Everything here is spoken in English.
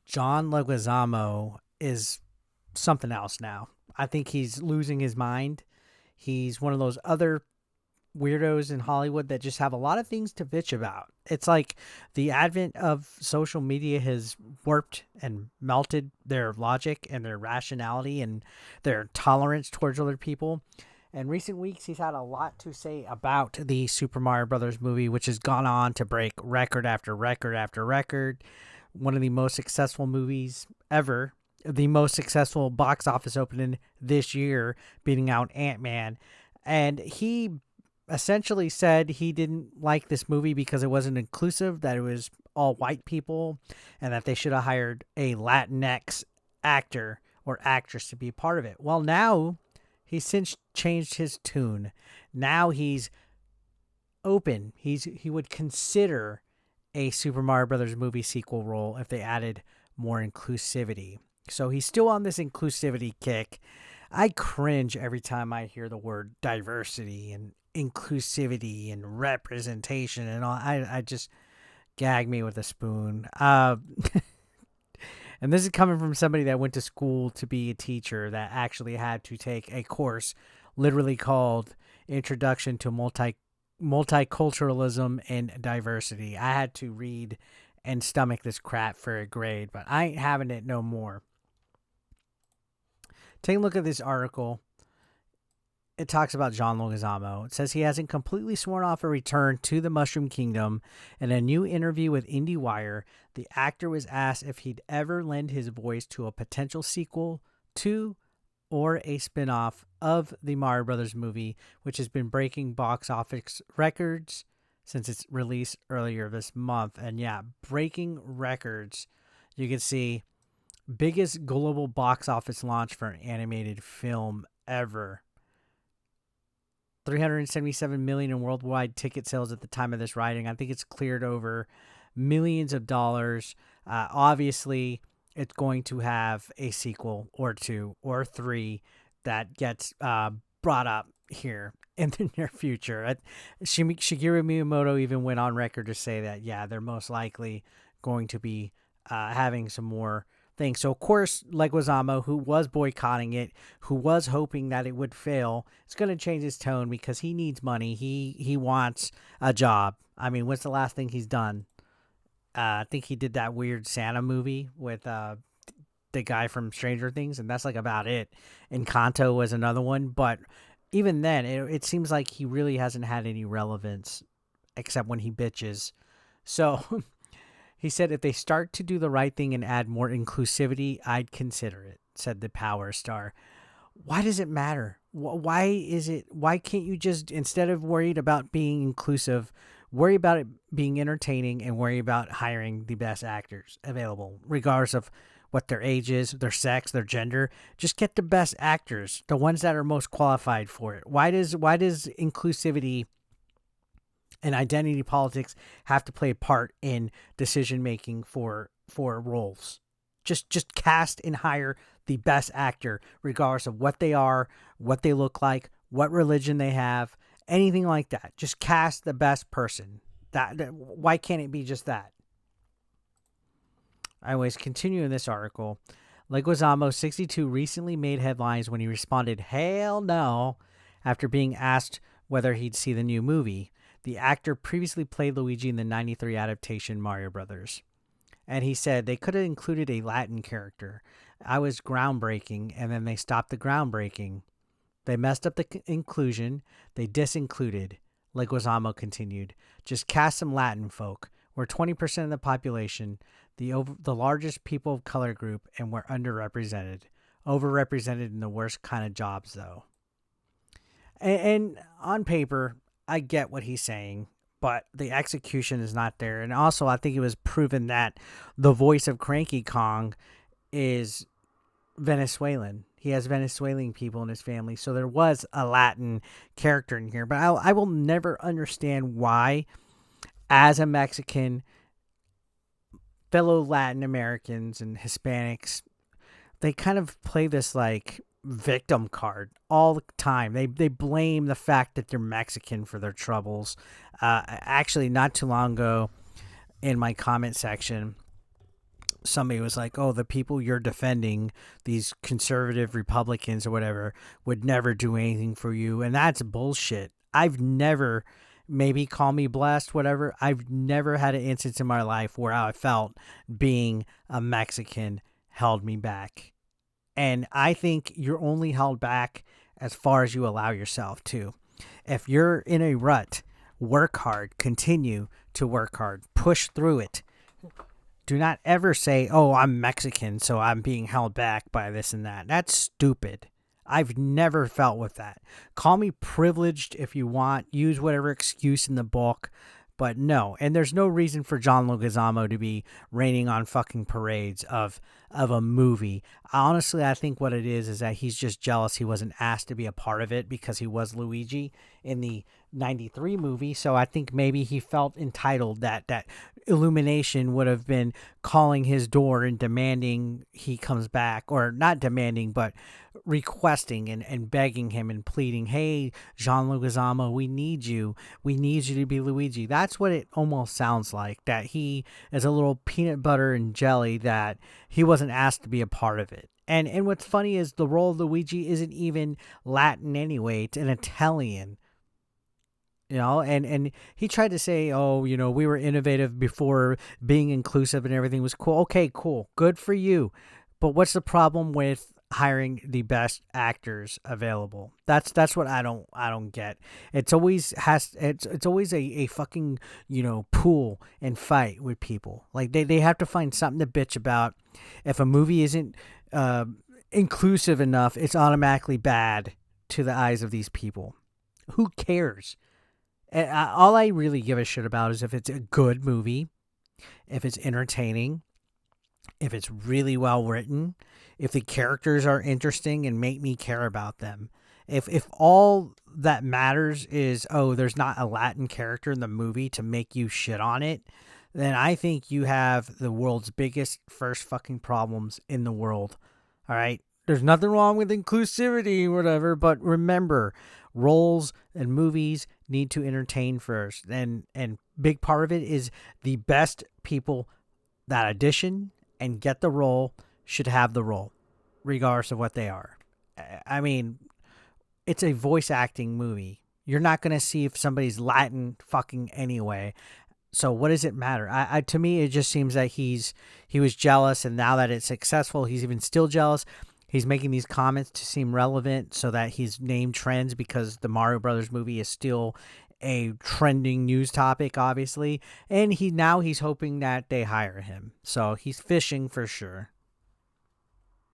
John Leguizamo is something else now. I think he's losing his mind. He's one of those other weirdos in Hollywood that just have a lot of things to bitch about. It's like the advent of social media has warped and melted their logic and their rationality and their tolerance towards other people. In recent weeks, he's had a lot to say about the Super Mario Brothers movie, which has gone on to break record after record after record. One of the most successful movies ever, the most successful box office opening this year, beating out Ant-Man. And he essentially said he didn't like this movie because it wasn't inclusive, that it was all white people, and that they should have hired a Latinx actor or actress to be part of it. Well, now he's since changed his tune. Now he's open. He would consider a Super Mario Brothers movie sequel role if they added more inclusivity. So he's still on this inclusivity kick. I cringe every time I hear the word diversity and inclusivity and representation and all. I just gag me with a spoon. And this is coming from somebody that went to school to be a teacher that actually had to take a course literally called Introduction to Multiculturalism and Diversity. I had to read and stomach this crap for a grade, but I ain't having it no more. Take a look at this article. It talks about John Leguizamo. It says he hasn't completely sworn off a return to the Mushroom Kingdom. In a new interview with IndieWire, the actor was asked if he'd ever lend his voice to a potential sequel to or a spinoff of the Mario Brothers movie, which has been breaking box office records since its release earlier this month. And yeah, breaking records. You can see biggest global box office launch for an animated film ever. 377 million in worldwide ticket sales at the time of this writing. I think it's cleared over millions of dollars. Obviously, it's going to have a sequel or two or three that gets brought up here in the near future. Shigeru Miyamoto even went on record to say that, yeah, they're most likely going to be having some more things. So, of course, Leguizamo, who was boycotting it, who was hoping that it would fail, is going to change his tone because he needs money. He wants a job. I mean, what's the last thing he's done? I think he did that weird Santa movie with the guy from Stranger Things, and that's like about it. Encanto was another one, but even then, it seems like he really hasn't had any relevance except when he bitches. So he said, if they start to do the right thing and add more inclusivity, I'd consider it, said the Power Star. Why does it matter? Why can't you just, instead of worried about being inclusive, worry about it being entertaining and worry about hiring the best actors available, regardless of what their age is, their sex, their gender. Just get the best actors, the ones that are most qualified for it. Why does inclusivity and identity politics have to play a part in decision making for roles? Just cast and hire the best actor, regardless of what they are, what they look like, what religion they have, anything like that. Just cast the best person. That why can't it be just that? Anyways, continuing this article, Leguizamo, 62, recently made headlines when he responded, "Hell no," after being asked whether he'd see the new movie. The actor previously played Luigi in the 93 adaptation Mario Brothers. And he said they could have included a Latin character. I was groundbreaking, and then they stopped the groundbreaking. They messed up the inclusion. They disincluded. Leguizamo continued. Just cast some Latin folk. We're 20% of the population, the largest people of color group, and we're underrepresented. Overrepresented in the worst kind of jobs, though. And on paper, I get what he's saying, but the execution is not there. And also, I think it was proven that the voice of Cranky Kong is Venezuelan. He has Venezuelan people in his family, so there was a Latin character in here. But I will never understand why, as a Mexican, fellow Latin Americans and Hispanics, they kind of play this like victim card all the time. They blame the fact that they're Mexican for their troubles. Actually, not too long ago, in my comment section, somebody was like, "Oh, the people you're defending, these conservative Republicans or whatever, would never do anything for you," and that's bullshit. I've never, maybe call me blessed, whatever. I've never had an instance in my life where I felt being a Mexican held me back. And I think you're only held back as far as you allow yourself to. If you're in a rut, work hard, continue to work hard, push through it. Do not ever say, "Oh, I'm Mexican, so I'm being held back by this and that." That's stupid. I've never felt with that. Call me privileged if you want. Use whatever excuse in the book. But no, and there's no reason for John Leguizamo to be raining on fucking parades of a movie. Honestly, I think what it is that he's just jealous he wasn't asked to be a part of it because he was Luigi in the 93 movie. So I think maybe he felt entitled that Illumination would have been calling his door and demanding he comes back, or not demanding, but requesting and begging him and pleading, "Hey, Jean Leguizamo, we need you. We need you to be Luigi." That's what it almost sounds like, that he is a little peanut butter and jelly that he wasn't asked to be a part of it. And what's funny is the role of Luigi isn't even Latin anyway. It's an Italian. And he tried to say, "Oh, we were innovative before being inclusive and everything was cool." Okay, cool. Good for you. But what's the problem with hiring the best actors available? That's what I don't get. It's always a fucking, pool and fight with people. Like they have to find something to bitch about. If a movie isn't inclusive enough, it's automatically bad to the eyes of these people. Who cares? All I really give a shit about is if it's a good movie, if it's entertaining, if it's really well written, if the characters are interesting and make me care about them. If all that matters is, oh, there's not a Latin character in the movie to make you shit on it, then I think you have the world's biggest first fucking problems in the world. All right? There's nothing wrong with inclusivity or whatever, but remember, roles and movies need to entertain first. And big part of it is the best people that audition and get the role should have the role, regardless of what they are. I mean, it's a voice acting movie. You're not going to see if somebody's Latin fucking anyway. So what does it matter? To me, it just seems that he was jealous, and now that it's successful, he's even still jealous. He's making these comments to seem relevant so that his name trends, because the Mario Brothers movie is still a trending news topic, obviously. And he's hoping that they hire him. So he's fishing for sure.